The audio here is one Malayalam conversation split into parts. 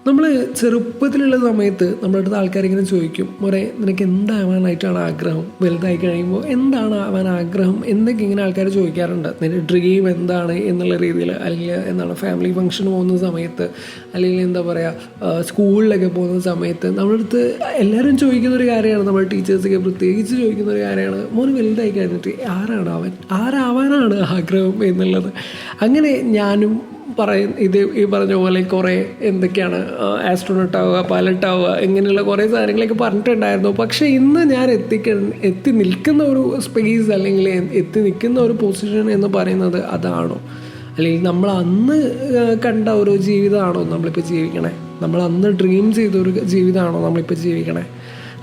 നമ്മൾ ചെറുപ്പത്തിലുള്ള സമയത്ത് നമ്മുടെ അടുത്ത് ആൾക്കാരിങ്ങനെ ചോദിക്കും, മോനെ നിനക്ക് എന്താവാനായിട്ടാണ് ആഗ്രഹം, വലുതായി കഴിയുമ്പോൾ എന്താണ് ആവാൻ ആഗ്രഹം എന്നൊക്കെ ഇങ്ങനെ ആൾക്കാർ ചോദിക്കാറുണ്ട്. നിൻ്റെ ഡ്രീം എന്താണ് എന്നുള്ള രീതിയിൽ, അല്ലെങ്കിൽ എന്താണ് ഫാമിലി ഫംഗ്ഷന് പോകുന്ന സമയത്ത്, അല്ലെങ്കിൽ എന്താ പറയുക സ്കൂളിലൊക്കെ പോകുന്ന സമയത്ത് നമ്മുടെ അടുത്ത് എല്ലാവരും ചോദിക്കുന്നൊരു കാര്യമാണ്, നമ്മുടെ ടീച്ചേഴ്സൊക്കെ പ്രത്യേകിച്ച് ചോദിക്കുന്നൊരു കാര്യമാണ്, മോന് വലുതായി കഴിഞ്ഞിട്ട് ആരാവാനാണ് ആഗ്രഹം എന്നുള്ളത്. അങ്ങനെ ഞാനും ഈ പറഞ്ഞ പോലെ കുറേ എന്തൊക്കെയാണ് ആസ്ട്രോനോട്ട് ആവുക, പൈലറ്റ് ആവുക, ഇങ്ങനെയുള്ള കുറേ സാധനങ്ങളൊക്കെ പറഞ്ഞിട്ടുണ്ടായിരുന്നു. പക്ഷേ ഇന്ന് ഞാൻ എത്തി നിൽക്കുന്ന ഒരു സ്പേസ്, അല്ലെങ്കിൽ എത്തി നിൽക്കുന്ന ഒരു പൊസിഷൻ എന്ന് പറയുന്നത് അതാണോ, അല്ലെങ്കിൽ നമ്മൾ അന്ന് കണ്ട ഒരു ജീവിതമാണോ നമ്മളിപ്പോൾ ജീവിക്കണേ, നമ്മൾ അന്ന് ഡ്രീം ചെയ്തൊരു ജീവിതമാണോ നമ്മളിപ്പോൾ ജീവിക്കണേ?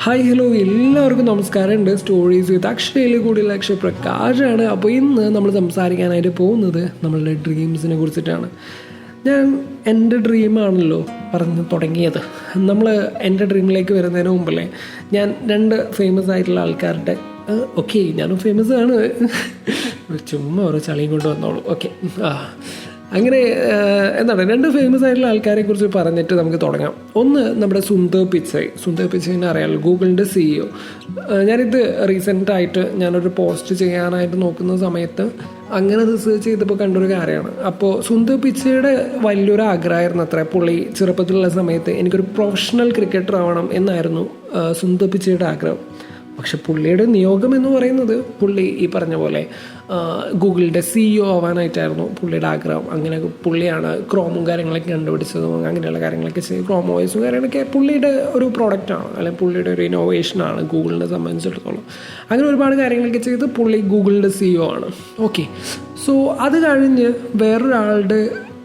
ഹായ് ഹലോ, എല്ലാവർക്കും നമസ്കാരമുണ്ട്. സ്റ്റോറീസ് വിത്ത് അക്ഷയയിൽ കൂടിയുള്ള അക്ഷയ് പ്രകാശാണ്. അപ്പോൾ ഇന്ന് നമ്മൾ സംസാരിക്കാനായിട്ട് പോകുന്നത് നമ്മളുടെ ഡ്രീംസിനെ കുറിച്ചിട്ടാണ്. ഞാൻ എൻ്റെ ഡ്രീമാണല്ലോ പറഞ്ഞ് തുടങ്ങിയത്. എൻ്റെ ഡ്രീമിലേക്ക് വരുന്നതിന് മുമ്പല്ലേ ഞാൻ 2 ഫേമസ് ആയിട്ടുള്ള ആൾക്കാരുടെ ഓക്കെ ഞാനും ഫേമസ് ആണ്, ചുമ്മാ ഓരോ ചളിയും കൊണ്ട് വന്നോളൂ. ഓക്കെ അങ്ങനെ എന്താണ് 2 ഫേമസ് ആയിട്ടുള്ള ആൾക്കാരെ കുറിച്ച് പറഞ്ഞിട്ട് നമുക്ക് തുടങ്ങാം. ഒന്ന് നമ്മുടെ സുന്ദർ പിച്ചൈനെ അറിയാമല്ലോ, ഗൂഗിളിൻ്റെ CEO. ഞാനിത് റീസെൻ്റായിട്ട് ഞാനൊരു പോസ്റ്റ് ചെയ്യാനായിട്ട് നോക്കുന്ന സമയത്ത് അങ്ങനെ റിസർച്ച് ചെയ്തപ്പോൾ കണ്ടൊരു കാര്യമാണ്. അപ്പോൾ സുന്ദർ പിച്ചയുടെ വലിയൊരു ആഗ്രഹമായിരുന്നു അത്ര. പുള്ളി ചെറുപ്പത്തിലുള്ള സമയത്ത് എനിക്കൊരു പ്രൊഫഷണൽ ക്രിക്കറ്റർ ആവണം എന്നായിരുന്നു സുന്ദർ പിച്ചയുടെ ആഗ്രഹം. പക്ഷെ പുള്ളിയുടെ നിയോഗം എന്ന് പറയുന്നത് പുള്ളി ഈ പറഞ്ഞ പോലെ ഗൂഗിളിൻ്റെ CEO ആവാനായിട്ടായിരുന്നു പുള്ളിയുടെ ആഗ്രഹം. അങ്ങനെ പുള്ളിയാണ് ക്രോമും കാര്യങ്ങളൊക്കെ കണ്ടുപിടിച്ചതും അങ്ങനെയുള്ള കാര്യങ്ങളൊക്കെ ചെയ്ത് ക്രോം OSും കാര്യങ്ങളൊക്കെ പുള്ളിയുടെ ഒരു പ്രോഡക്റ്റാണ്, അല്ലെങ്കിൽ പുള്ളിയുടെ ഒരു ഇന്നോവേഷനാണ് ഗൂഗിളിനെ സംബന്ധിച്ചിടത്തോളം. അങ്ങനെ ഒരുപാട് കാര്യങ്ങളൊക്കെ ചെയ്ത് പുള്ളി ഗൂഗിളിൻ്റെ CEO ആണ്. ഓക്കെ, സോ അത് കഴിഞ്ഞ് വേറൊരാളുടെ,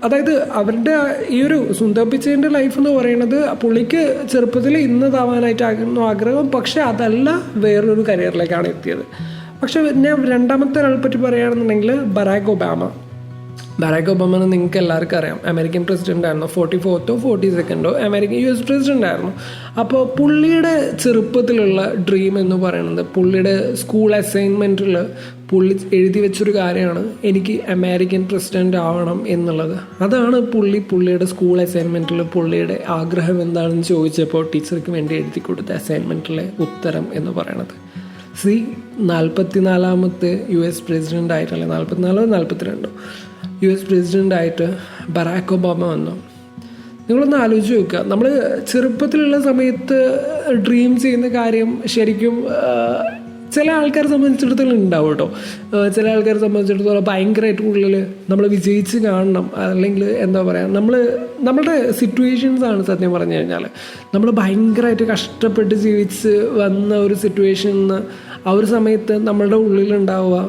അതായത് അവരുടെ ഈ ഒരു സുന്ദർ പിച്ചൈൻ്റെ ലൈഫ് എന്ന് പറയുന്നത് പുള്ളിക്ക് ചെറുപ്പത്തിൽ ഇന്നതാവാനായിട്ടായിരുന്നു ആഗ്രഹം. പക്ഷെ അതല്ല, വേറൊരു കരിയറിലേക്കാണ് എത്തിയത്. പക്ഷെ ഞാൻ രണ്ടാമത്തെ ഒരാളെ പറ്റി പറയുകയാണെന്നുണ്ടെങ്കിൽ ബറാക് ഒബാമ നിങ്ങൾക്ക് എല്ലാവർക്കും അറിയാം, അമേരിക്കൻ പ്രസിഡൻ്റ് ആയിരുന്നു. 44th or 42nd US president ആയിരുന്നു. അപ്പോൾ പുള്ളിയുടെ ചെറുപ്പത്തിലുള്ള ഡ്രീം എന്ന് പറയുന്നത്, പുള്ളിയുടെ സ്കൂൾ അസൈൻമെൻറ്റിൽ പുള്ളി എഴുതി വെച്ചൊരു കാര്യമാണ്, എനിക്ക് അമേരിക്കൻ പ്രസിഡൻ്റ് ആവണം എന്നുള്ളത്. അതാണ് പുള്ളിയുടെ സ്കൂൾ അസൈൻമെൻറ്റിൽ പുള്ളിയുടെ ആഗ്രഹം എന്താണെന്ന് ചോദിച്ചപ്പോൾ ടീച്ചർക്ക് വേണ്ടി എഴുതി കൊടുത്ത അസൈൻമെൻറ്റിലെ ഉത്തരം എന്ന് പറയുന്നത്. 44ാമത്തെ US പ്രസിഡൻ്റ് ആയിട്ടല്ലേ, 44 42 US പ്രസിഡൻ്റായിട്ട് ബറാക് ഒബാമ വന്നു. നിങ്ങളൊന്ന് ആലോചിച്ച് നോക്കുക, നമ്മൾ ചെറുപ്പത്തിലുള്ള സമയത്ത് ഡ്രീം ചെയ്യുന്ന കാര്യം ശരിക്കും ചില ആൾക്കാരെ സംബന്ധിച്ചിടത്തോളം ഉണ്ടാവും കേട്ടോ. ചില ആൾക്കാരെ സംബന്ധിച്ചിടത്തോളം ഭയങ്കരമായിട്ട് ഉള്ളിൽ നമ്മൾ വിജയിച്ച് കാണണം, അല്ലെങ്കിൽ എന്താ പറയുക, നമ്മളുടെ സിറ്റുവേഷൻസാണ് സത്യം പറഞ്ഞു കഴിഞ്ഞാൽ. നമ്മൾ ഭയങ്കരമായിട്ട് കഷ്ടപ്പെട്ട് ജീവിച്ച് വന്ന ഒരു സിറ്റുവേഷനിൽ ആ ഒരു സമയത്ത് നമ്മളുടെ ഉള്ളിലുണ്ടാവുക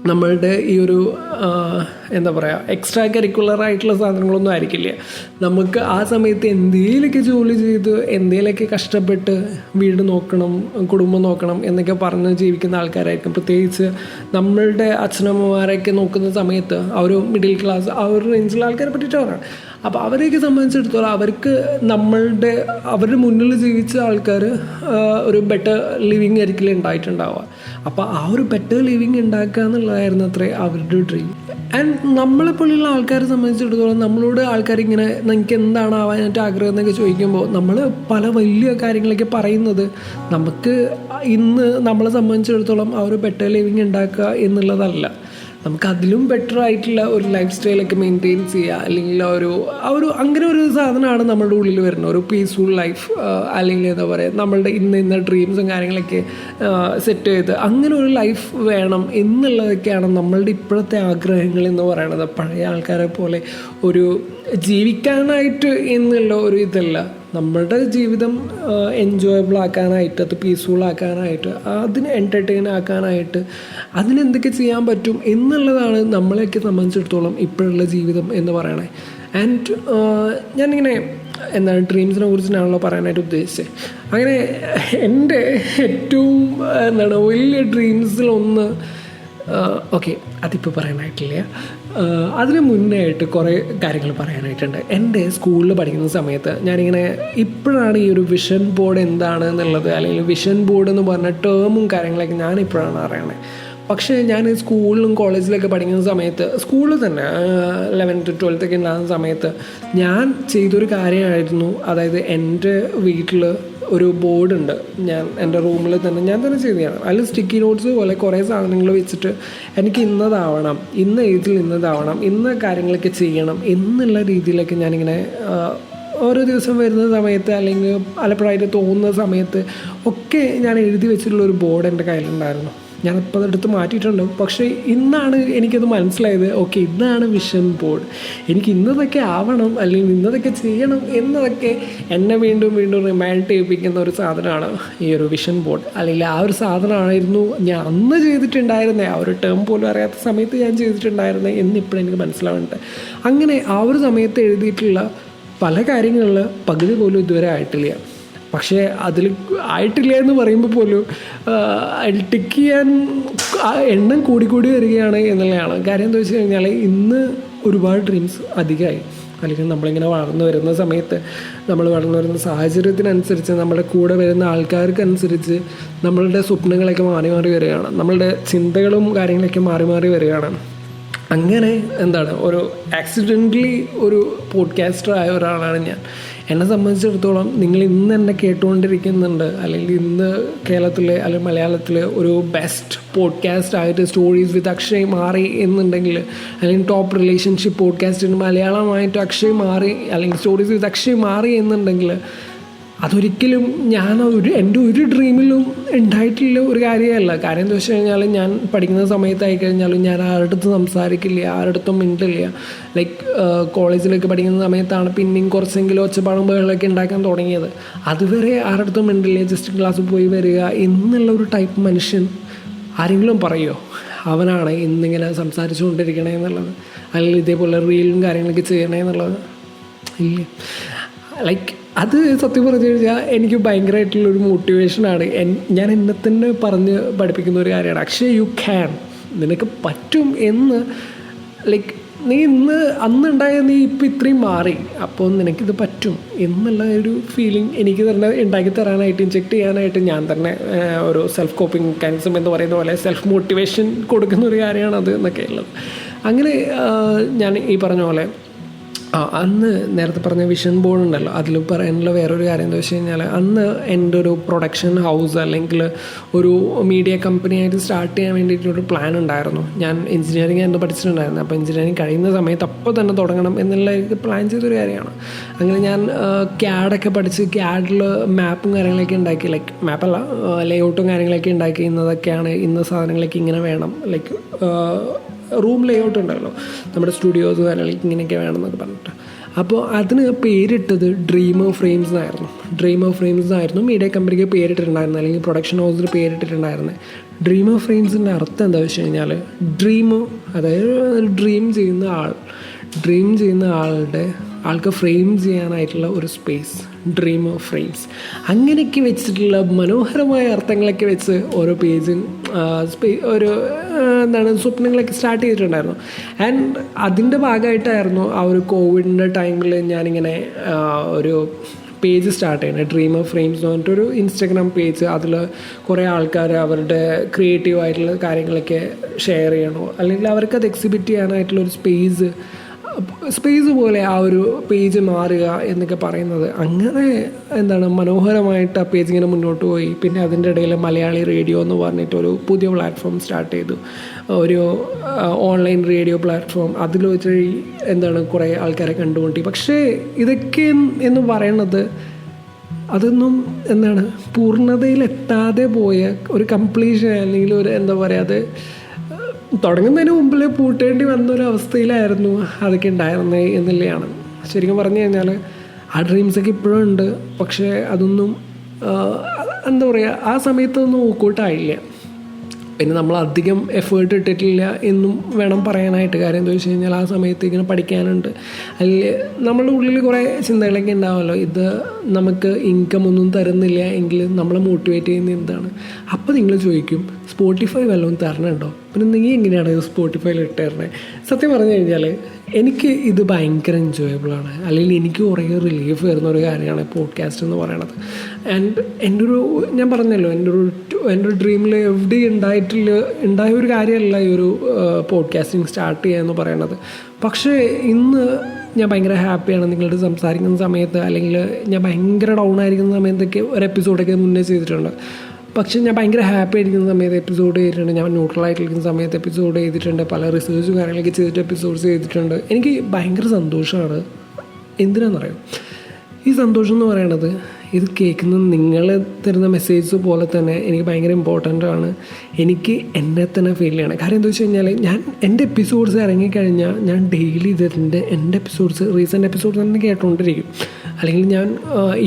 നമ്മളുടെ ഈ ഒരു എന്താ പറയുക, എക്സ്ട്രാ കരിക്കുലറായിട്ടുള്ള സാധനങ്ങളൊന്നും ആയിരിക്കില്ല. നമുക്ക് ആ സമയത്ത് എന്തെങ്കിലുമൊക്കെ ജോലി ചെയ്ത് എന്തെങ്കിലുമൊക്കെ കഷ്ടപ്പെട്ട് വീട് നോക്കണം, കുടുംബം നോക്കണം എന്നൊക്കെ പറഞ്ഞ് ജീവിക്കുന്ന ആൾക്കാരായിരിക്കും. പ്രത്യേകിച്ച് നമ്മളുടെ അച്ഛനമ്മമാരെയൊക്കെ നോക്കുന്ന സമയത്ത് ആ ഒരു മിഡിൽ ക്ലാസ്, ആ ഒരു റേഞ്ചിലുള്ള ആൾക്കാരെ പറ്റിയിട്ട് പറയാം. അപ്പോൾ അവരെയൊക്കെ സംബന്ധിച്ചിടത്തോളം അവരുടെ മുന്നിൽ ജീവിച്ച ആൾക്കാർ ഒരു ബെറ്റർ ലിവിങ് ആയിരിക്കില്ല ഉണ്ടായിട്ടുണ്ടാവുക. അപ്പോൾ ആ ഒരു ബെറ്റർ ലിവിങ് ഉണ്ടാക്കുക എന്നുള്ളതായിരുന്നു അത്രേ അവരുടെ ഡ്രീം. ആൻഡ് നമ്മളെപ്പോലുള്ള ആൾക്കാരെ സംബന്ധിച്ചിടത്തോളം നമ്മളോട് ആൾക്കാരിങ്ങനെ നിങ്ങൾക്ക് എന്താണ് ആവാനായിട്ട് ആഗ്രഹം എന്നൊക്കെ ചോദിക്കുമ്പോൾ നമ്മൾ പല വലിയ കാര്യങ്ങളൊക്കെ പറയുന്നത് നമുക്ക് ഇന്ന് നമ്മളെ സംബന്ധിച്ചിടത്തോളം ആ ഒരു ബെറ്റർ ലിവിങ് ഉണ്ടാക്കുക എന്നുള്ളതല്ല. നമുക്ക് അതിലും ബെറ്റർ ആയിട്ടുള്ള ഒരു ലൈഫ് സ്റ്റൈലൊക്കെ മെയിൻറ്റെയിൻ ചെയ്യുക, അല്ലെങ്കിൽ ആ ഒരു അങ്ങനെ ഒരു സാധനമാണ് നമ്മളുടെ ഉള്ളിൽ വരുന്നത്, ഒരു പീസ്ഫുൾ ലൈഫ്, അല്ലെങ്കിൽ എന്താ പറയുക, നമ്മളുടെ ഇന്ന ഡ്രീംസും കാര്യങ്ങളൊക്കെ സെറ്റ് ചെയ്ത് അങ്ങനെ ഒരു ലൈഫ് വേണം എന്നുള്ളതൊക്കെയാണ് നമ്മളുടെ ഇപ്പോഴത്തെ ആഗ്രഹങ്ങൾ എന്ന് പറയുന്നത്. പഴയ ആൾക്കാരെ പോലെ ഒരു ജീവിക്കാനായിട്ട് എന്നുള്ള ഒരു ഇതല്ല, നമ്മളുടെ ജീവിതം എൻജോയബിൾ ആക്കാനായിട്ട്, അത് പീസ്ഫുൾ ആക്കാനായിട്ട്, അതിന് എൻ്റർടൈൻ ആക്കാനായിട്ട് അതിനെന്തൊക്കെ ചെയ്യാൻ പറ്റും എന്നുള്ളതാണ് നമ്മളെയൊക്കെ സംബന്ധിച്ചിടത്തോളം ഇപ്പോഴുള്ള ജീവിതം എന്ന് പറയണേ. ആൻഡ് ഞാനിങ്ങനെ ഡ്രീംസിനെ കുറിച്ചിട്ടാണല്ലോ പറയാനായിട്ട് ഉദ്ദേശിച്ചത്. അങ്ങനെ എൻ്റെ ഏറ്റവും വലിയ ഡ്രീംസിലൊന്ന്, ഓക്കെ അതിപ്പോൾ പറയാനായിട്ടില്ല, അതിന് മുന്നേ ആയിട്ട് കുറേ കാര്യങ്ങൾ പറയാനായിട്ടുണ്ട്. എൻ്റെ സ്കൂളിൽ പഠിക്കുന്ന സമയത്ത് ഞാനിങ്ങനെ ഇപ്പോഴാണ് ഈ ഒരു വിഷൻ ബോർഡ് എന്താണ് എന്നുള്ളത്, അല്ലെങ്കിൽ വിഷൻ ബോർഡ് എന്ന് പറഞ്ഞ ടേമും കാര്യങ്ങളൊക്കെ ഞാനിപ്പോഴാണ് അറിയണേ. പക്ഷേ ഞാൻ സ്കൂളിലും കോളേജിലൊക്കെ പഠിക്കുന്ന സമയത്ത്, സ്കൂളിൽ തന്നെ 11th 12th ഒക്കെ ഉണ്ടാകുന്ന സമയത്ത് ഞാൻ ചെയ്തൊരു കാര്യമായിരുന്നു, അതായത് എൻ്റെ വീട്ടിൽ ഒരു ബോർഡുണ്ട്, ഞാൻ എൻ്റെ റൂമിൽ തന്നെ ഞാൻ തന്നെ ചെയ്തതാണ്. അതിൽ സ്റ്റിക്കി നോട്ട്സ് പോലെ കുറേ സാധനങ്ങൾ വെച്ചിട്ട് എനിക്ക് ഇന്നതാവണം, ഇന്ന ഏജിൽ ഇന്നതാവണം, ഇന്ന കാര്യങ്ങളൊക്കെ ചെയ്യണം എന്നുള്ള രീതിയിലൊക്കെ ഞാനിങ്ങനെ ഓരോ ദിവസം വരുന്ന സമയത്ത് അല്ലെങ്കിൽ പലപ്പോഴായിട്ട് തോന്നുന്ന സമയത്ത് ഒക്കെ ഞാൻ എഴുതി വെച്ചിട്ടുള്ള ഒരു ബോർഡ് എൻ്റെ കയ്യിലുണ്ടായിരുന്നു. ഞാനിപ്പോൾ അതെടുത്ത് മാറ്റിയിട്ടുണ്ട്. പക്ഷേ ഇന്നാണ് എനിക്കത് മനസ്സിലായത്, ഓക്കെ ഇതാണ് വിഷൻ ബോർഡ്, എനിക്ക് ഇന്നതൊക്കെ ആവണം അല്ലെങ്കിൽ ഇന്നതൊക്കെ ചെയ്യണം എന്നതൊക്കെ എന്നെ വീണ്ടും വീണ്ടും റിമൈൻഡ് ചെയ്യിപ്പിക്കുന്ന ഒരു സാധനമാണ് ഈ ഒരു വിഷൻ ബോർഡ്. അല്ലെങ്കിൽ ആ ഒരു സാധനമായിരുന്നു ഞാൻ അന്ന് ചെയ്തിട്ടുണ്ടായിരുന്നത്, ആ ഒരു ടേം പോലും അറിയാത്ത സമയത്ത് ഞാൻ ചെയ്തിട്ടുണ്ടായിരുന്നത് എന്നിപ്പോഴും എനിക്ക് മനസ്സിലാവുന്നുണ്ട്. അങ്ങനെ ആ ഒരു സമയത്ത് എഴുതിയിട്ടുള്ള പല കാര്യങ്ങളിൽ പകുതി പോലും ഇതുവരെ ആയിട്ടില്ല. പക്ഷേ അതിൽ ആയിട്ടില്ല എന്ന് പറയുമ്പോൾ പോലും ടിക്ക് ചെയ്യാൻ എണ്ണം കൂടിക്കൂടി വരികയാണ് എന്നുള്ളതാണ്. കാര്യം എന്താ വെച്ച് കഴിഞ്ഞാൽ ഇന്ന് ഒരുപാട് ഡ്രീംസ് അധികമായി. അല്ലെങ്കിൽ നമ്മളിങ്ങനെ വളർന്നു വരുന്ന സമയത്ത്, നമ്മൾ വളർന്നു വരുന്ന സാഹചര്യത്തിനനുസരിച്ച്, നമ്മുടെ കൂടെ വരുന്ന ആൾക്കാർക്കനുസരിച്ച് നമ്മളുടെ സ്വപ്നങ്ങളൊക്കെ മാറി മാറി വരികയാണ്, നമ്മളുടെ ചിന്തകളും കാര്യങ്ങളൊക്കെ മാറി മാറി വരികയാണ്. അങ്ങനെ ഒരു ആക്സിഡൻ്റലി ഒരു പോഡ്കാസ്റ്റർ ആയ ഒരാളാണ് ഞാൻ. എന്നെ സംബന്ധിച്ചിടത്തോളം നിങ്ങൾ ഇന്ന് എന്നെ കേട്ടുകൊണ്ടിരിക്കുന്നുണ്ട്, അല്ലെങ്കിൽ ഇന്ന് കേരളത്തിലെ അല്ലെങ്കിൽ മലയാളത്തിലെ ഒരു ബെസ്റ്റ് പോഡ്കാസ്റ്റ് ആയിട്ട് സ്റ്റോറീസ് വിത്ത് അക്ഷയ് മാറി എന്നുണ്ടെങ്കിൽ, അല്ലെങ്കിൽ ടോപ്പ് റിലേഷൻഷിപ്പ് പോഡ്കാസ്റ്റിന് മലയാളമായിട്ട് അക്ഷയ് മാറി, അല്ലെങ്കിൽ സ്റ്റോറീസ് വിത്ത് അക്ഷയ് മാറി എന്നുണ്ടെങ്കിൽ അതൊരിക്കലും എൻ്റെ ഒരു ഡ്രീമിലും ഉണ്ടായിട്ടുള്ള ഒരു കാര്യമല്ല. കാര്യം എന്താ വെച്ച് കഴിഞ്ഞാൽ ഞാൻ പഠിക്കുന്ന സമയത്തായി കഴിഞ്ഞാലും ഞാൻ ആരുടെ അടുത്ത് സംസാരിക്കില്ല, ആരുടെ അടുത്തും മിണ്ടില്ല. ലൈക്ക് കോളേജിലൊക്കെ പഠിക്കുന്ന സമയത്താണ് പിന്നെയും കുറച്ചെങ്കിലും ഒച്ചപ്പാടും ബഹളമൊക്കെ ഉണ്ടാക്കാൻ തുടങ്ങിയത്. അതുവരെ ആരുടെ അടുത്തും മിണ്ടില്ല, ജസ്റ്റ് ക്ലാസ്സിൽ പോയി വരിക എന്നുള്ള ഒരു ടൈപ്പ് മനുഷ്യൻ ആരെങ്കിലും പറയുമോ അവനാണ് ഇന്നിങ്ങനെ സംസാരിച്ചുകൊണ്ടിരിക്കണേ എന്നുള്ളത്, അല്ലെങ്കിൽ ഇതേപോലെ റീലും കാര്യങ്ങളൊക്കെ ചെയ്യണേ എന്നുള്ളത്? ഇല്ല. ലൈക്ക് അത് സത്യം പറഞ്ഞു കഴിഞ്ഞാൽ എനിക്ക് ഭയങ്കരമായിട്ടുള്ളൊരു മോട്ടിവേഷനാണ്. ഞാൻ എന്നെ തന്നെ പറഞ്ഞ് പഠിപ്പിക്കുന്ന ഒരു കാര്യമാണ്, അക്ഷയ് യു ക്യാൻ, നിനക്ക് പറ്റും എന്ന്. ലൈക്ക് നീ അന്നുണ്ടായ നീ ഇപ്പം ഇത്രയും മാറി, അപ്പോൾ നിനക്കിത് പറ്റും എന്നുള്ള ഒരു ഫീലിംഗ് എനിക്ക് തന്നെ ഉണ്ടാക്കി തരാനായിട്ട്, ഇൻജെക്റ്റ് ചെയ്യാനായിട്ട് ഞാൻ തന്നെ ഒരു സെൽഫ് കോപ്പിംഗ് മെക്കാനിസം എന്ന് പറയുന്ന പോലെ സെൽഫ് മോട്ടിവേഷൻ കൊടുക്കുന്ന ഒരു കാര്യമാണ് അത് എന്നൊക്കെ ഉള്ളത്. അങ്ങനെ ഞാൻ ഈ പറഞ്ഞ പോലെ അന്ന് നേരത്തെ പറഞ്ഞ വിഷൻ ബോർഡ് ഉണ്ടല്ലോ, അതിൽ പറയാനുള്ള വേറൊരു കാര്യം എന്താ വെച്ച് കഴിഞ്ഞാൽ, അന്ന് എൻ്റെ ഒരു പ്രൊഡക്ഷൻ ഹൗസ് അല്ലെങ്കിൽ ഒരു മീഡിയ കമ്പനിയായിട്ട് സ്റ്റാർട്ട് ചെയ്യാൻ വേണ്ടിയിട്ടൊരു പ്ലാൻ ഉണ്ടായിരുന്നു. ഞാൻ എഞ്ചിനീയറിംഗ് ആയിരുന്നു പഠിച്ചിട്ടുണ്ടായിരുന്നു. അപ്പോൾ എഞ്ചിനീയറിംഗ് കഴിയുന്ന സമയത്ത് അപ്പോൾ തന്നെ തുടങ്ങണം എന്നുള്ള പ്ലാൻ ചെയ്തൊരു കാര്യമാണ്. അങ്ങനെ ഞാൻ ക്യാഡൊക്കെ പഠിച്ച് ക്യാഡിൽ മാപ്പും കാര്യങ്ങളൊക്കെ ഉണ്ടാക്കി, ലൈക്ക് മാപ്പല്ല ലേഔട്ടും കാര്യങ്ങളൊക്കെ ഉണ്ടാക്കി, ഇന്നതൊക്കെയാണ്, ഇന്ന സാധനങ്ങളൊക്കെ ഇങ്ങനെ വേണം, ലൈക്ക് റൂം ലേഔട്ട് ഉണ്ടല്ലോ നമ്മുടെ സ്റ്റുഡിയോസ് കാര്യങ്ങൾക്ക് ഇങ്ങനെയൊക്കെ വേണമെന്നൊക്കെ പറഞ്ഞിട്ട്. അപ്പോൾ അതിന് പേരിട്ടത് ഡ്രീമർ ഫ്രെയിംസ് എന്നായിരുന്നു മീഡിയ കമ്പനിക്ക് പേരിട്ടിട്ടുണ്ടായിരുന്നത്, അല്ലെങ്കിൽ പ്രൊഡക്ഷൻ ഹൗസിൽ പേരിട്ടിട്ടുണ്ടായിരുന്നത്. ഡ്രീമർ ഫ്രെയിംസിൻ്റെ അർത്ഥം എന്താ വെച്ച് കഴിഞ്ഞാൽ, അതായത് ഡ്രീം ചെയ്യുന്ന ആൾക്ക് ഫ്രെയിം ചെയ്യാനായിട്ടുള്ള ഒരു സ്പേസ്, ഡ്രീമർ ഫ്രെയിംസ്. അങ്ങനെയൊക്കെ വെച്ചിട്ടുള്ള മനോഹരമായ അർത്ഥങ്ങളൊക്കെ വെച്ച് ഓരോ പേജും സ്വപ്നങ്ങളൊക്കെ സ്റ്റാർട്ട് ചെയ്തിട്ടുണ്ടായിരുന്നു. ആൻഡ് അതിൻ്റെ ഭാഗമായിട്ടായിരുന്നു ആ ഒരു കോവിഡിൻ്റെ ടൈമിൽ ഞാനിങ്ങനെ ഒരു പേജ് സ്റ്റാർട്ട് ചെയ്യുന്നത്, ഡ്രീമർ ഫ്രെയിംസ് എന്ന് പറഞ്ഞിട്ടൊരു ഇൻസ്റ്റഗ്രാം പേജ്. അതിൽ കുറേ ആൾക്കാർ അവരുടെ ക്രിയേറ്റീവായിട്ടുള്ള കാര്യങ്ങളൊക്കെ ഷെയർ ചെയ്യണോ, അല്ലെങ്കിൽ അവർക്കത് എക്സിബിറ്റ് ചെയ്യാനായിട്ടുള്ളൊരു സ്പേസ് പോലെ ആ ഒരു പേജ് മാറുക എന്നൊക്കെ പറയുന്നത്. അങ്ങനെ മനോഹരമായിട്ട് ആ പേജ് ഇങ്ങനെ മുന്നോട്ട് പോയി. പിന്നെ അതിൻ്റെ ഇടയിൽ മലയാളി റേഡിയോ എന്ന് പറഞ്ഞിട്ടൊരു പുതിയ പ്ലാറ്റ്ഫോം സ്റ്റാർട്ട് ചെയ്തു, ഒരു ഓൺലൈൻ റേഡിയോ പ്ലാറ്റ്ഫോം. അതിൽ വഴി കുറേ ആൾക്കാരെ കണ്ടുമുട്ടി. പക്ഷേ ഇതൊക്കെ എന്ന് പറയുന്നത് അതൊന്നും പൂർണ്ണതയിലെത്താതെ പോയ ഒരു കംപ്ലീഷൻ, അല്ലെങ്കിൽ ഒരു അത് തുടങ്ങുന്നതിന് മുമ്പിൽ പൂട്ടേണ്ടി വന്നൊരവസ്ഥയിലായിരുന്നു അതൊക്കെ ഉണ്ടായിരുന്നത് എന്നുള്ളതാണ്. ശരിക്കും പറഞ്ഞു കഴിഞ്ഞാൽ ആ ഡ്രീംസൊക്കെ ഇപ്പോഴും ഉണ്ട്. പക്ഷേ അതൊന്നും ആ സമയത്തൊന്നും വർക്കൗട്ടായില്ല. പിന്നെ നമ്മൾ അധികം എഫേർട്ട് ഇട്ടിട്ടില്ല എന്നും വേണം പറയാനായിട്ട്. കാര്യം എന്താ വെച്ച് കഴിഞ്ഞാൽ ആ സമയത്ത് ഇങ്ങനെ പഠിക്കാനുണ്ട്, അല്ലെങ്കിൽ നമ്മളുടെ ഉള്ളിൽ കുറേ ചിന്തകളൊക്കെ ഉണ്ടാവുമല്ലോ, ഇത് നമുക്ക് ഇൻകം ഒന്നും തരുന്നില്ല എങ്കിൽ നമ്മളെ മോട്ടിവേറ്റ് ചെയ്യുന്ന എന്താണ്. അപ്പോൾ നിങ്ങൾ ചോദിക്കും, സ്പോട്ടിഫൈ വല്ലതും തരണുണ്ടോ? പിന്നെ നീ എങ്ങനെയാണ് സ്പോട്ടിഫൈയിൽ ഇട്ടുതരണേ? സത്യം പറഞ്ഞു കഴിഞ്ഞാൽ എനിക്ക് ഇത് ഭയങ്കര എൻജോയബിളാണ്, അല്ലെങ്കിൽ എനിക്ക് കുറേ റിലീഫ് വരുന്ന ഒരു കാര്യമാണ് പോഡ്കാസ്റ്റ് എന്ന് പറയണത്. ആൻഡ് ഞാൻ പറഞ്ഞല്ലോ, എൻ്റെ ഒരു ഡ്രീമിൽ എവിടെ ഉണ്ടായ ഒരു കാര്യമല്ല ഈ ഒരു പോഡ്കാസ്റ്റിംഗ് സ്റ്റാർട്ട് ചെയ്യുക എന്ന് പറയണത്. പക്ഷേ ഇന്ന് ഞാൻ ഭയങ്കര ഹാപ്പിയാണ് നിങ്ങളോട് സംസാരിക്കുന്ന സമയത്ത്, അല്ലെങ്കിൽ ഞാൻ ഭയങ്കര ഡൗൺ ആയിരിക്കുന്ന സമയത്തൊക്കെ ഒരു എപ്പിസോഡൊക്കെ മുന്നേ ചെയ്തിട്ടുണ്ട്. പക്ഷേ ഞാൻ ഭയങ്കര ഹാപ്പി ആയിരിക്കുന്ന സമയത്ത് എപ്പിസോഡ് ചെയ്തിട്ടുണ്ട്, ഞാൻ ന്യൂട്രലായിട്ടിരിക്കുന്ന സമയത്ത് എപ്പിസോഡ് ചെയ്തിട്ടുണ്ട്, പല റിസർച്ച് കാര്യങ്ങളൊക്കെ ചെയ്തിട്ട് എപ്പിസോഡ്സ് ചെയ്തിട്ടുണ്ട്. എനിക്ക് ഭയങ്കര സന്തോഷമാണ്. എന്തിനാണെന്നറിയാം, ഈ സന്തോഷം എന്ന് പറയണത് ഇത് കേൾക്കുന്ന നിങ്ങൾ തരുന്ന മെസ്സേജ് പോലെ തന്നെ എനിക്ക് ഭയങ്കര ഇമ്പോർട്ടൻ്റ് ആണ്. എനിക്ക് എന്നെ തന്നെ ഫീൽ ചെയ്യണം. കാര്യം എന്താ വെച്ച് കഴിഞ്ഞാൽ എൻ്റെ എപ്പിസോഡ്സ് ഇറങ്ങിക്കഴിഞ്ഞാൽ ഞാൻ ഡെയിലി എൻ്റെ എപ്പിസോഡ്സ് റീസെൻ്റ് എപ്പിസോഡ്സ് തന്നെ കേട്ടുകൊണ്ടിരിക്കും. അല്ലെങ്കിൽ ഞാൻ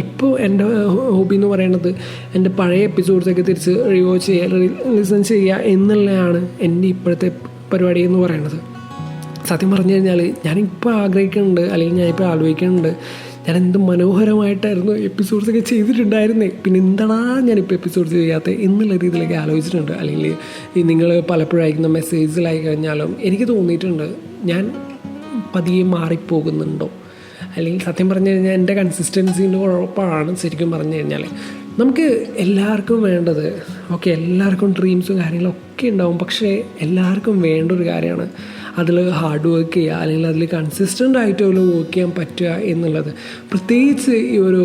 ഇപ്പോൾ എൻ്റെ ഹോബി എന്ന് പറയുന്നത് എൻ്റെ പഴയ എപ്പിസോഡ്സൊക്കെ തിരിച്ച് റിവാച്ച് ചെയ്യുക, ലിസൺ ചെയ്യുക എന്നുള്ളതാണ് എൻ്റെ ഇപ്പോഴത്തെ പരിപാടി എന്ന് പറയുന്നത്. സത്യം പറഞ്ഞു കഴിഞ്ഞാൽ ഞാനിപ്പോൾ ആഗ്രഹിക്കുന്നുണ്ട്, അല്ലെങ്കിൽ ഞാനിപ്പോൾ ആലോചിക്കുന്നുണ്ട്, ഞാൻ എന്ത് മനോഹരമായിട്ടായിരുന്നു എപ്പിസോഡ്സൊക്കെ ചെയ്തിട്ടുണ്ടായിരുന്നേ, പിന്നെ എന്താണാ ഞാനിപ്പോൾ എപ്പിസോഡ്സ് ചെയ്യാത്തത് എന്നുള്ള രീതിയിലൊക്കെ ആലോചിച്ചിട്ടുണ്ട്. അല്ലെങ്കിൽ ഈ നിങ്ങൾ പലപ്പോഴും അയക്കുന്ന മെസ്സേജിലായി കഴിഞ്ഞാലും എനിക്ക് തോന്നിയിട്ടുണ്ട് ഞാൻ പതിയെ മാറിപ്പോകുന്നുണ്ടോ, അല്ലെങ്കിൽ സത്യം പറഞ്ഞു കഴിഞ്ഞാൽ എൻ്റെ കൺസിസ്റ്റൻസിൻ്റെ കുഴപ്പമാണ്. ശരിക്കും പറഞ്ഞു കഴിഞ്ഞാൽ നമുക്ക് എല്ലാവർക്കും വേണ്ടത് എല്ലാവർക്കും ഡ്രീംസും കാര്യങ്ങളൊക്കെ ഉണ്ടാവും. പക്ഷേ എല്ലാവർക്കും വേണ്ട ഒരു കാര്യമാണ് അതിൽ ഹാർഡ് വർക്ക് ചെയ്യുക, അല്ലെങ്കിൽ അതിൽ കൺസിസ്റ്റൻ്റ് ആയിട്ട് വർക്ക് ചെയ്യാൻ പറ്റുക എന്നുള്ളത്. പ്രത്യേകിച്ച് ഈ ഒരു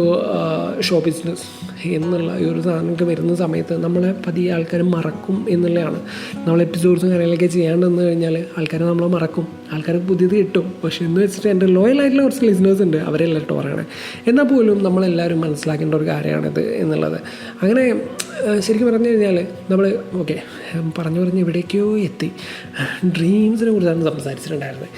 ഷോ ബിസിനസ് എന്നുള്ള ഈ ഒരു സാധനമൊക്കെ വരുന്ന സമയത്ത് നമ്മളെ പതിയെ ആൾക്കാർ മറക്കും എന്നുള്ളതാണ്. നമ്മൾ എപ്പിസോഡ്സും കാര്യങ്ങളൊക്കെ ചെയ്യാണ്ട് വന്നു കഴിഞ്ഞാൽ ആൾക്കാർ നമ്മളെ മറക്കും, ആൾക്കാർക്ക് പുതിയത് കിട്ടും. പക്ഷേ എന്ന് വെച്ചിട്ട് എൻ്റെ ലോയലായിട്ടുള്ള കുറച്ച് ലിസണേഴ്സ് ഉണ്ട്, അവരെല്ലാവരും പറയണേ. എന്നാൽ പോലും നമ്മളെല്ലാവരും മനസ്സിലാക്കേണ്ട ഒരു കാര്യമാണിത് എന്നുള്ളത്. അങ്ങനെ ശരിക്കും പറഞ്ഞു കഴിഞ്ഞാൽ നമ്മൾ പറഞ്ഞ് എവിടേക്കോ എത്തി. ഡ്രീംസിനെ കുറിച്ചാണ് സംസാരിച്ചിട്ടുണ്ടായിരുന്നത്.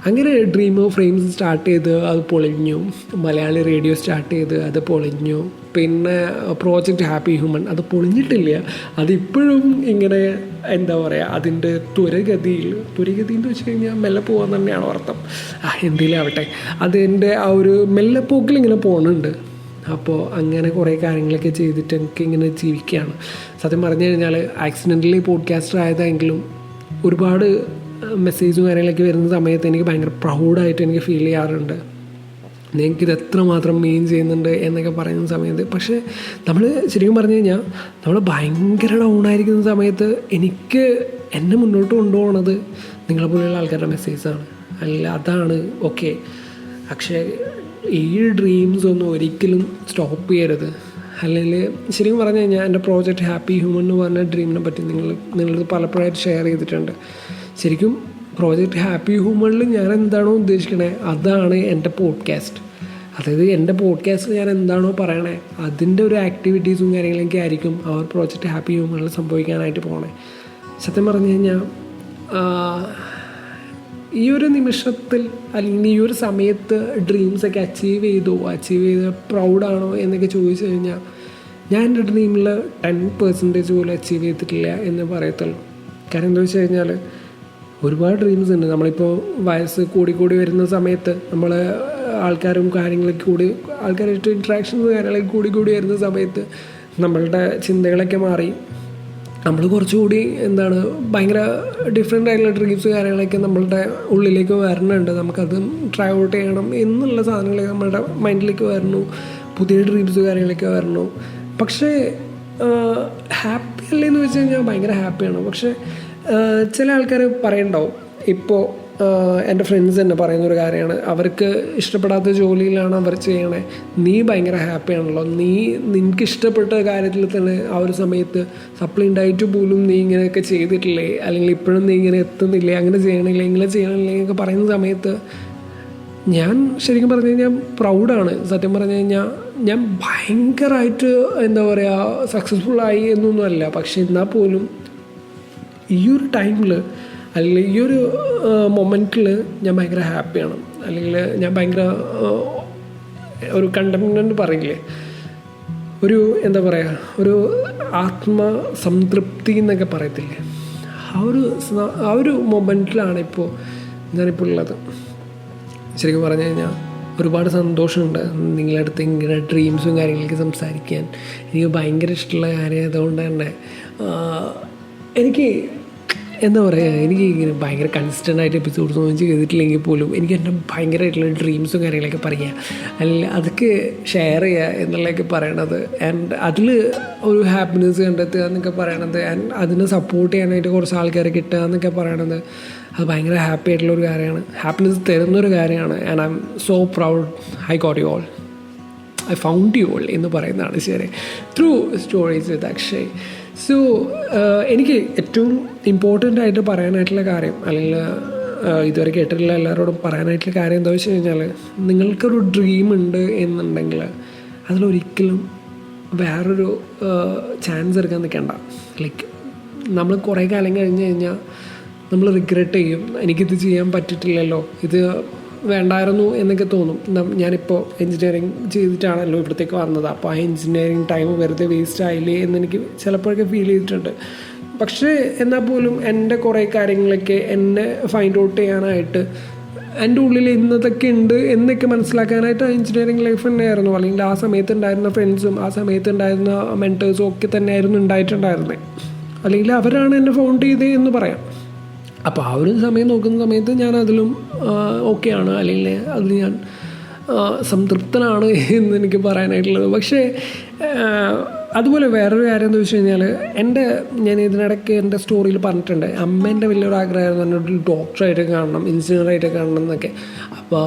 അങ്ങനെ ഡ്രീം ഓഫ് ഫ്രെയിംസ് സ്റ്റാർട്ട് ചെയ്ത് അത് പൊളിഞ്ഞു, മലയാളി റേഡിയോ സ്റ്റാർട്ട് ചെയ്ത് അത് പൊളിഞ്ഞു, പിന്നെ പ്രോജക്റ്റ് ഹാപ്പി ഹ്യൂമൻ അത് പൊളിഞ്ഞിട്ടില്ല, അതിപ്പോഴും ഇങ്ങനെ എന്താ പറയുക അതിൻ്റെ ത്വരഗതി എന്ന് വെച്ച് കഴിഞ്ഞാൽ മെല്ലെ പോകാൻ തന്നെയാണോ അർത്ഥം, എന്തെങ്കിലും ആവട്ടെ, അതിൻ്റെ ആ ഒരു മെല്ലെപ്പോക്കിൽ ഇങ്ങനെ പോകുന്നുണ്ട്. അപ്പോൾ അങ്ങനെ കുറേ കാര്യങ്ങളൊക്കെ ചെയ്തിട്ട് എനിക്ക് ഇങ്ങനെ ജീവിക്കുകയാണ്. സത്യം പറഞ്ഞു കഴിഞ്ഞാൽ ആക്സിഡൻ്റലി പോഡ്കാസ്റ്റർ ആയതെങ്കിലും ഒരുപാട് മെസ്സേജും കാര്യങ്ങളൊക്കെ വരുന്ന സമയത്ത് എനിക്ക് ഭയങ്കര പ്രൗഡായിട്ട് എനിക്ക് ഫീൽ ചെയ്യാറുണ്ട്. നിങ്ങൾക്കിത് എത്രമാത്രം മീൻ ചെയ്യുന്നുണ്ട് എന്നൊക്കെ പറയുന്ന സമയത്ത്. പക്ഷേ നമ്മൾ ശരിക്കും പറഞ്ഞു കഴിഞ്ഞാൽ നമ്മൾ ഭയങ്കര ഡൗണായിരിക്കുന്ന സമയത്ത് എന്നെ മുന്നോട്ട് കൊണ്ടുപോകുന്നത് നിങ്ങളെപ്പോലെയുള്ള ആൾക്കാരുടെ മെസ്സേജാണ്. അല്ല അതാണ് പക്ഷേ ഈ ഡ്രീംസ് ഒന്നും ഒരിക്കലും സ്റ്റോപ്പ് ചെയ്യരുത്. അല്ലെങ്കിൽ ശരിക്കും പറഞ്ഞു കഴിഞ്ഞാൽ എൻ്റെ പ്രോജക്റ്റ് ഹാപ്പി ഹ്യൂമൻ എന്ന് പറഞ്ഞ ഡ്രീമിനെ പറ്റി നിങ്ങളത് പലപ്പോഴായിട്ട് ഷെയർ ചെയ്തിട്ടുണ്ട്. ശരിക്കും പ്രോജക്റ്റ് ഹാപ്പി ഹ്യൂമണിൽ ഞാൻ എന്താണോ ഉദ്ദേശിക്കണേ അതാണ് എൻ്റെ പോഡ്കാസ്റ്റ്. അതായത് എൻ്റെ പോഡ്കാസ്റ്റിൽ ഞാൻ എന്താണോ പറയണേ അതിൻ്റെ ഒരു ആക്ടിവിറ്റീസും കാര്യങ്ങളൊക്കെ ആയിരിക്കും ആ ഒരു പ്രോജക്റ്റ് ഹാപ്പി ഹ്യൂമണിൽ സംഭവിക്കാനായിട്ട് പോകണേ. സത്യം പറഞ്ഞു കഴിഞ്ഞാൽ ഈ ഒരു നിമിഷത്തിൽ അല്ലെങ്കിൽ ഈ ഒരു സമയത്ത് ഡ്രീംസൊക്കെ അച്ചീവ് ചെയ്ത് പ്രൗഡാണോ എന്നൊക്കെ ചോദിച്ചു കഴിഞ്ഞാൽ ഞാൻ എൻ്റെ ഡ്രീമിൽ 10% പോലും അച്ചീവ് ചെയ്തിട്ടില്ല എന്ന് പറയത്തുള്ളൂ. കാരണം എന്താ വെച്ച് കഴിഞ്ഞാൽ ഒരുപാട് ഡ്രീംസ് ഉണ്ട്. നമ്മളിപ്പോൾ വയസ്സ് കൂടി വരുന്ന സമയത്ത് നമ്മൾ ആൾക്കാരും കാര്യങ്ങളൊക്കെ ആൾക്കാരായിട്ട് ഇൻട്രാക്ഷൻസ് കാര്യങ്ങളൊക്കെ കൂടി വരുന്ന സമയത്ത് നമ്മളുടെ ചിന്തകളൊക്കെ മാറി നമ്മൾ കുറച്ചുകൂടി ഭയങ്കര ഡിഫറെൻ്റ് ആയിട്ടുള്ള ഡ്രീംസ് കാര്യങ്ങളൊക്കെ നമ്മളുടെ ഉള്ളിലേക്ക് വരണുണ്ട്. നമുക്കത് ട്രൈ ഔട്ട് ചെയ്യണം എന്നുള്ള സാധനങ്ങളൊക്കെ നമ്മളുടെ മൈൻഡിലേക്ക് വരണു, പുതിയ ഡ്രീംസ് കാര്യങ്ങളൊക്കെ വരണു. പക്ഷേ ഹാപ്പി അല്ലേന്ന് വെച്ച് കഴിഞ്ഞാൽ ഭയങ്കര ഹാപ്പിയാണ്. പക്ഷേ ചില ആൾക്കാർ പറയണ്ടാവും, ഇപ്പോൾ എൻ്റെ ഫ്രണ്ട്സ് തന്നെ പറയുന്നൊരു കാര്യമാണ്, അവർക്ക് ഇഷ്ടപ്പെടാത്ത ജോലിയിലാണ് അവർ ചെയ്യണേ, നീ ഭയങ്കര ഹാപ്പിയാണല്ലോ, നിനക്ക് ഇഷ്ടപ്പെട്ട കാര്യത്തിൽ തന്നെ ആ ഒരു സമയത്ത് സപ്ലി ഉണ്ടായിട്ട് പോലും നീ ഇങ്ങനെയൊക്കെ ചെയ്തിട്ടില്ലേ, അല്ലെങ്കിൽ ഇപ്പോഴും നീ ഇങ്ങനെ എത്തുന്നില്ലേ, അങ്ങനെ ചെയ്യണില്ലേ എന്നൊക്കെ പറയുന്ന സമയത്ത് ഞാൻ ശരിക്കും പറഞ്ഞു കഴിഞ്ഞാൽ പ്രൗഡാണ്. സത്യം പറഞ്ഞു കഴിഞ്ഞാൽ ഞാൻ ഭയങ്കരമായിട്ട് സക്സസ്ഫുള്ളായി എന്നൊന്നുമല്ല. പക്ഷെ എന്നാൽ പോലും ഈ ഒരു ടൈമിൽ അല്ലെങ്കിൽ ഈ ഒരു മൊമെൻറ്റിൽ ഞാൻ ഭയങ്കര ഹാപ്പിയാണ്. അല്ലെങ്കിൽ ഞാൻ ഭയങ്കര ഒരു കണ്ടൻറ്റ് പറയില്ലേ, ഒരു ഒരു ആത്മസംതൃപ്തി എന്നൊക്കെ പറയത്തില്ലേ, ആ ഒരു മൊമെൻറ്റിലാണ് ഞാനിപ്പോൾ ഉള്ളത്. ശരിക്കും പറഞ്ഞു കഴിഞ്ഞാൽ ഒരുപാട് സന്തോഷമുണ്ട് നിങ്ങളുടെ അടുത്ത് ഇങ്ങനെ ഡ്രീംസും കാര്യങ്ങളൊക്കെ സംസാരിക്കാൻ. എനിക്ക് ഭയങ്കര ഇഷ്ടമുള്ള കാര്യം അതുകൊണ്ട് തന്നെ എന്താ പറയുക, എനിക്ക് ഇങ്ങനെ ഭയങ്കര കൺസിസ്റ്റൻ്റ് ആയിട്ട് എപ്പിസോഡ്സ് ഒന്നും ചെയ്തിട്ടില്ലെങ്കിൽ പോലും എനിക്ക് എൻ്റെ ഭയങ്കരമായിട്ടുള്ള ഡ്രീംസും കാര്യങ്ങളൊക്കെ പറയുക, അല്ലെങ്കിൽ അതൊക്കെ ഷെയർ ചെയ്യുക എന്നുള്ളതൊക്കെ പറയണത്, ആൻഡ് അതിൽ ഒരു ഹാപ്പിനെസ് കണ്ടെത്തുക എന്നൊക്കെ പറയണത്, ആൻഡ് അതിനെ സപ്പോർട്ട് ചെയ്യാനായിട്ട് കുറച്ച് ആൾക്കാരെ കിട്ടുക എന്നൊക്കെ പറയണത്, അത് ഭയങ്കര ഹാപ്പി ആയിട്ടുള്ളൊരു കാര്യമാണ്, ഹാപ്പിനെസ് തരുന്നൊരു കാര്യമാണ്. And I M so proud I got you all, I found you all എന്ന് പറയുന്നതാണ് ശരി, ത്രൂ സ്റ്റോറീസ് വിത്ത് അക്ഷയ്. സോ എനിക്ക് ഏറ്റവും ഇമ്പോർട്ടൻ്റ് ആയിട്ട് പറയാനായിട്ടുള്ള കാര്യം, അല്ലെങ്കിൽ ഇതുവരെ കേട്ടിട്ടുള്ള എല്ലാവരോടും പറയാനായിട്ടുള്ള കാര്യം എന്താ വെച്ച് കഴിഞ്ഞാൽ, നിങ്ങൾക്കൊരു ഡ്രീം ഉണ്ട് എന്നുണ്ടെങ്കിൽ അതിലൊരിക്കലും വേറൊരു ചാൻസ് എടുക്കാൻ നിൽക്കണ്ട. ലൈക്ക് നമ്മൾ കുറേ കാലം കഴിഞ്ഞ് കഴിഞ്ഞാൽ നമ്മൾ റിഗ്രറ്റ് ചെയ്യും, എനിക്കിത് ചെയ്യാൻ പറ്റിയിട്ടില്ലല്ലോ, ഇത് വേണ്ടായിരുന്നു എന്നൊക്കെ തോന്നും. ഞാനിപ്പോൾ എൻജിനീയറിങ് ചെയ്തിട്ടാണല്ലോ ഇവിടത്തേക്ക് വന്നത്, അപ്പോൾ ആ എൻജിനീയറിങ് ടൈം വെറുതെ വേസ്റ്റ് ആയില്ലേ എന്നെനിക്ക് ചിലപ്പോഴൊക്കെ ഫീൽ ചെയ്തിട്ടുണ്ട്. പക്ഷേ എന്നാൽ പോലും എൻ്റെ കുറേ കാര്യങ്ങളൊക്കെ എന്നെ ഫൈൻഡ് ഔട്ട് ചെയ്യാനായിട്ട്, എൻ്റെ ഉള്ളിൽ ഇന്നതൊക്കെ ഉണ്ട് എന്നൊക്കെ മനസ്സിലാക്കാനായിട്ട് എൻജിനീയറിങ് ലൈഫ് തന്നെയായിരുന്നു, അല്ലെങ്കിൽ ആ സമയത്ത് ഉണ്ടായിരുന്ന ഫ്രണ്ട്സും ആ സമയത്ത് ഉണ്ടായിരുന്ന മെൻറ്റേഴ്സും ഒക്കെ തന്നെയായിരുന്നു ഉണ്ടായിട്ടുണ്ടായിരുന്നത്, അല്ലെങ്കിൽ അവരാണ് എന്നെ ഫൗണ്ട് ചെയ്തത് എന്ന് പറയാം. അപ്പോൾ ആ ഒരു സമയം നോക്കുന്ന സമയത്ത് ഞാൻ അതിലും ഓക്കെയാണ്, അല്ലെങ്കിൽ അതിൽ ഞാൻ സംതൃപ്തനാണ് എന്ന് എനിക്ക് പറയാനായിട്ടുള്ളത്. പക്ഷേ അതുപോലെ വേറൊരു കാര്യം എന്താ വെച്ച് കഴിഞ്ഞാൽ, ഞാൻ ഇതിനിടയ്ക്ക് എൻ്റെ സ്റ്റോറിയിൽ പറഞ്ഞിട്ടുണ്ട്, അമ്മേൻ്റെ വലിയൊരു ആഗ്രഹമായിരുന്നു എന്നോട് ഡോക്ടറായിട്ട് കാണണം, എഞ്ചിനീയറായിട്ട് കാണണം എന്നൊക്കെ. അപ്പോൾ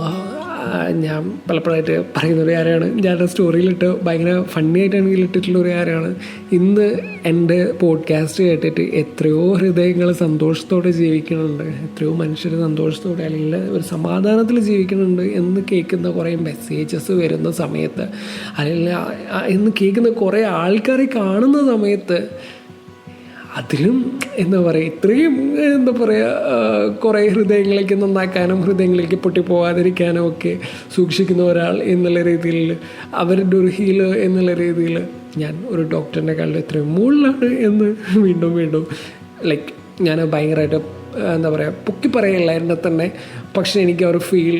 ഞാൻ പലപ്പോഴായിട്ട് പറയുന്നൊരു കാര്യമാണ്, ഞാൻ സ്റ്റോറിയിലിട്ട് ഭയങ്കര ഫണ്ണി ആയിട്ടാണെങ്കിൽ ഇട്ടിട്ടുള്ളൊരു കാര്യമാണ്, ഇന്ന് എൻ്റെ പോഡ്കാസ്റ്റ് കേട്ടിട്ട് എത്രയോ ഹൃദയങ്ങൾ സന്തോഷത്തോടെ ജീവിക്കുന്നുണ്ട്, എത്രയോ മനുഷ്യർ സന്തോഷത്തോടെ അല്ലെങ്കിൽ ഒരു സമാധാനത്തിൽ ജീവിക്കുന്നുണ്ട് എന്ന് കേൾക്കുന്ന കുറേ മെസ്സേജസ് വരുന്ന സമയത്ത്, അല്ലെങ്കിൽ എന്ന് കേൾക്കുന്ന കുറേ ആൾക്കാരെ കാണുന്ന സമയത്ത്, അതിലും എന്താ പറയുക, ഇത്രയും എന്താ പറയുക, കുറേ ഹൃദയങ്ങളിലേക്ക് നന്നാക്കാനും ഹൃദയങ്ങളിലേക്ക് പൊട്ടിപ്പോകാതിരിക്കാനും ഒക്കെ സൂക്ഷിക്കുന്ന ഒരാൾ എന്നുള്ള രീതിയിൽ, അവരുടെ ഒരു ഹീലർ എന്നുള്ള രീതിയിൽ ഞാൻ ഒരു ഡോക്ടറിനെക്കാളും എത്രയും മുകളിലാണ് എന്ന് വീണ്ടും ലൈക്ക് ഞാൻ ഭയങ്കരമായിട്ട് എന്താ പറയുക പൊക്കി പറയല്ല എന്നെ തന്നെ. പക്ഷേ എനിക്ക് ഒരു ഫീൽ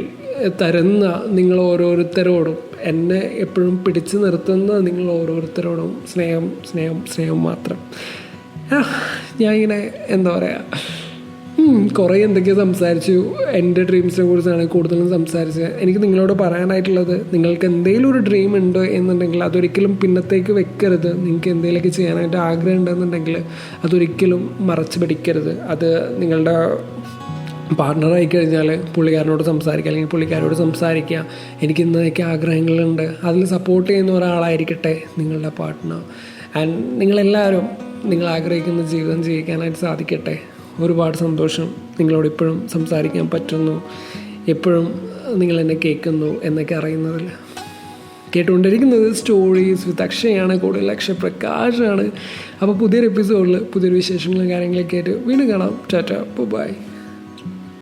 തരുന്ന നിങ്ങൾ ഓരോരുത്തരോടും, എന്നെ എപ്പോഴും പിടിച്ചു നിർത്തുന്ന നിങ്ങൾ ഓരോരുത്തരോടും സ്നേഹം മാത്രം. ഞാനിങ്ങനെ എന്താ പറയുക, കുറേ എന്തൊക്കെയോ സംസാരിച്ചു, എൻ്റെ ഡ്രീംസിനെ കുറിച്ചാണ് കൂടുതലും സംസാരിച്ചത്. എനിക്ക് നിങ്ങളോട് പറയാനായിട്ടുള്ളത്, നിങ്ങൾക്ക് എന്തെങ്കിലും ഒരു ഡ്രീം ഉണ്ട് എന്നുണ്ടെങ്കിൽ അതൊരിക്കലും പിന്നത്തേക്ക് വെക്കരുത്. നിങ്ങൾക്ക് എന്തെങ്കിലുമൊക്കെ ചെയ്യാനായിട്ട് ആഗ്രഹം ഉണ്ടെന്നുണ്ടെങ്കിൽ അതൊരിക്കലും മറച്ചു പിടിക്കരുത്. അത് നിങ്ങളുടെ പാർട്ട്ണറായി കഴിഞ്ഞാൽ പുള്ളിക്കാരനോട് സംസാരിക്കുക, അല്ലെങ്കിൽ പുള്ളിക്കാരോട് സംസാരിക്കുക, എനിക്ക് ഇന്നതൊക്കെ ആഗ്രഹങ്ങളുണ്ട്, അതിൽ സപ്പോർട്ട് ചെയ്യുന്ന ഒരാളായിരിക്കട്ടെ നിങ്ങളുടെ പാർട്ട്ണർ. ആൻഡ് നിങ്ങളെല്ലാവരും നിങ്ങൾ ആഗ്രഹിക്കുന്ന ജീവിതം ജീവിക്കാനായിട്ട് സാധിക്കട്ടെ. ഒരുപാട് സന്തോഷം നിങ്ങളോട് ഇപ്പോഴും സംസാരിക്കാൻ പറ്റുന്നു, എപ്പോഴും നിങ്ങളെന്നെ കേൾക്കുന്നു എന്നൊക്കെ അറിയുന്നതിൽ. കേട്ടുകൊണ്ടിരിക്കുന്നത് സ്റ്റോറീസ് വിത്ത് അക്ഷയാണ്, കൂടുതൽ അക്ഷയ് പ്രകാശാണ്. അപ്പോൾ പുതിയൊരു എപ്പിസോഡിൽ പുതിയൊരു വിശേഷങ്ങളും കാര്യങ്ങളൊക്കെ ആയിട്ട് വീണ്ടും കാണാം. ടാറ്റ, ബൈ.